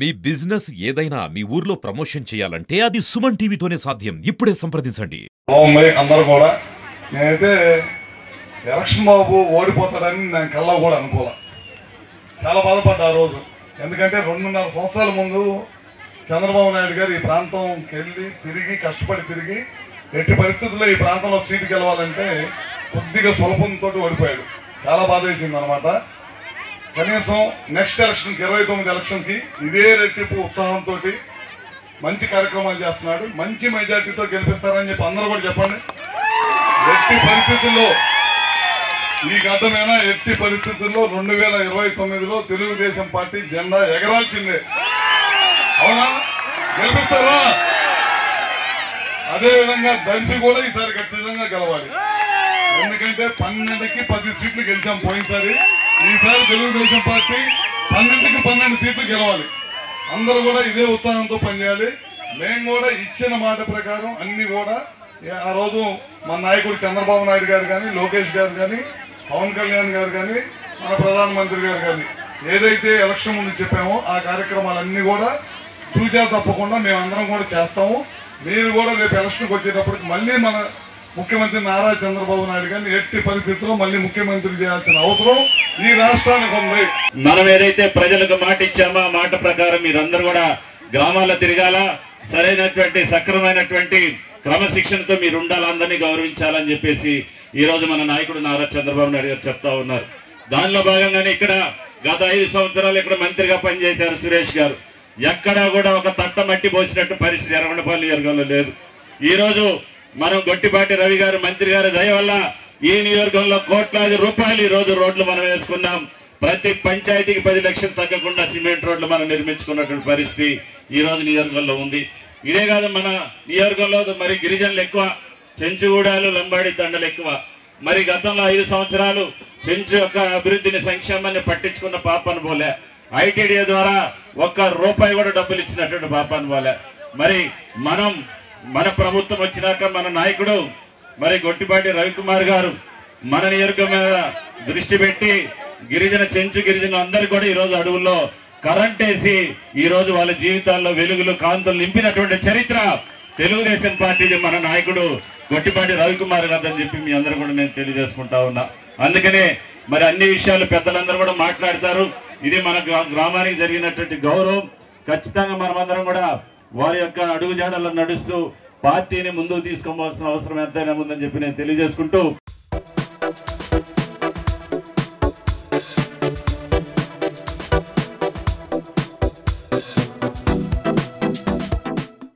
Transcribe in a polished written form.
మీ business ఏదైనా మీ ఊర్లో promotion చేయాలంటే అది సుమన్ టీవీతోనే సాధ్యం. ఇప్పుడే సంప్రదించండి. అందరూ కూడా నేనైతే ఎలక్షన్ బాబు ఓడిపోతాడని నేను కల్లా కూడా అనుకోలే. చాలా బాధపడ్డా ఆ రోజు. ఎందుకంటే 2.5 సంవత్సరాల ముందు చంద్రబాబు నాయుడు గారు ఈ ప్రాంతంకి వెళ్ళి తిరిగి కష్టపడి తిరిగి ఎట్టి పరిస్థితుల్లో ఈ ప్రాంతంలో సీటు గెలవాలంటే కొద్దిగా సులభంతో ఓడిపోయాడు. చాలా బాధ వేసింది అనమాట. కనీసం నెక్స్ట్ ఎలక్షన్కి 29 ఎలక్షన్కి ఇదే రెట్టింపు ఉత్సాహంతో మంచి కార్యక్రమాలు చేస్తున్నాడు. మంచి మెజార్టీతో గెలిపిస్తారని చెప్పి అందరూ కూడా చెప్పండి. ఎట్టి పరిస్థితుల్లో ఈ గడ్డమైన ఎట్టి పరిస్థితుల్లో 2029లో తెలుగుదేశం పార్టీ జెండా ఎగరాల్సిందే. అవునా? గెలిపిస్తారా? అదేవిధంగా దర్శి కూడా ఈసారి ఖచ్చితంగా గెలవాలి. ఎందుకంటే 12కి 10 సీట్లు గెలిచాం పోయినసారి. ఈసారి తెలుగుదేశం పార్టీ 12కి 12 సీట్లు గెలవాలి. అందరూ కూడా ఇదే ఉత్సాహంతో పనిచేయాలి. మేము కూడా ఇచ్చిన మాట ప్రకారం అన్ని కూడా ఆ రోజు మన నాయకుడు చంద్రబాబు నాయుడు గారు కానీ, లోకేష్ గారు కానీ, పవన్ కళ్యాణ్ గారు కానీ, మన ప్రధానమంత్రి గారు కానీ ఏదైతే ఎలక్షన్ ముందు చెప్పామో ఆ కార్యక్రమాలన్నీ కూడా చూచా తప్పకుండా మేమందరం కూడా చేస్తాము. మీరు కూడా రేపు ఎలక్షన్కి వచ్చేటప్పటికి మళ్ళీ మన ముఖ్యమంత్రి నారా చంద్రబాబు నాయుడు గారిని ఎట్టి పరిస్థితుల్లో మళ్ళీ ముఖ్యమంత్రి చేయాల్సిన అవసరం ఈ రాష్ట్రానికి ఉంది. మనం ఏదైతే ప్రజలకు మాట ఇచ్చామో ఆ మాట ప్రకారం మీరందరూ కూడా గ్రామాల్లో తిరగాల, సరైనటువంటి సక్రమైనటువంటి క్రమశిక్షణతో మీరు ఉండాలి, అందరినీ గౌరవించాలని చెప్పేసి ఈ రోజు మన నాయకుడు నారా చంద్రబాబు నాయుడు గారు చెప్తా ఉన్నారు. దానిలో భాగంగానే ఇక్కడ గత 5 సంవత్సరాలు ఇక్కడ మంత్రిగా పనిచేశారు సురేష్ గారు. ఎక్కడా కూడా ఒక తట్ట మట్టి పోసినట్టు పరిస్థితి ఎర్రగొండపల్లి నియోజకవర్గంలో లేదు. ఈ రోజు మనం గొట్టిపాటి రవి గారు మంత్రి గారి దయ వల్ల ఈ నియోజకవర్గంలో కోట్లాది రూపాయలు ఈ రోజు రోడ్లు మనం వేసుకున్నాం. ప్రతి పంచాయతీకి 10 లక్షలు తగ్గకుండా సిమెంట్ రోడ్లు మనం నిర్మించుకున్నటువంటి పరిస్థితి ఈ రోజు నియోజకవర్గంలో ఉంది. ఇదే కాదు, మన నియోజకవర్గంలో మరి గిరిజనులు ఎక్కువ, చెంచుగూడాలు లంబాడి తండలు ఎక్కువ. మరి గతంలో 5 సంవత్సరాలు చెంచు యొక్క అభివృద్ధిని సంక్షేమాన్ని పట్టించుకున్న పాపాను పోలే. ఐటీడీఏ ద్వారా ₹1 కూడా డబ్బులు ఇచ్చినటువంటి పాపాను పోలే. మరి మన ప్రభుత్వం వచ్చినాక మన నాయకుడు మరి గొట్టిపాటి రవికుమార్ గారు మన నియోజకవర్గం మీద దృష్టి పెట్టి చెంచు గిరిజనులు అందరూ కూడా ఈరోజు అడవుల్లో కరెంట్ వేసి ఈరోజు వాళ్ళ జీవితాల్లో వెలుగులు కాంతులు నింపినటువంటి చరిత్ర తెలుగుదేశం పార్టీది మన నాయకుడు గొట్టిపాటి రవికుమార్ గారు అని చెప్పి మీ అందరూ కూడా నేను తెలియజేసుకుంటా ఉన్నా. అందుకనే మరి అన్ని విషయాలు పెద్దలందరూ కూడా మాట్లాడతారు. ఇది మన గ్రామానికి జరిగినటువంటి గౌరవం. ఖచ్చితంగా మనమందరం కూడా వారి యొక్క అడుగుజాడల్లో నడుస్తూ పార్టీని ముందుకు తీసుకోవాల్సిన అవసరం ఎంతైనా ఉందని చెప్పి నేను తెలియజేసుకుంటూ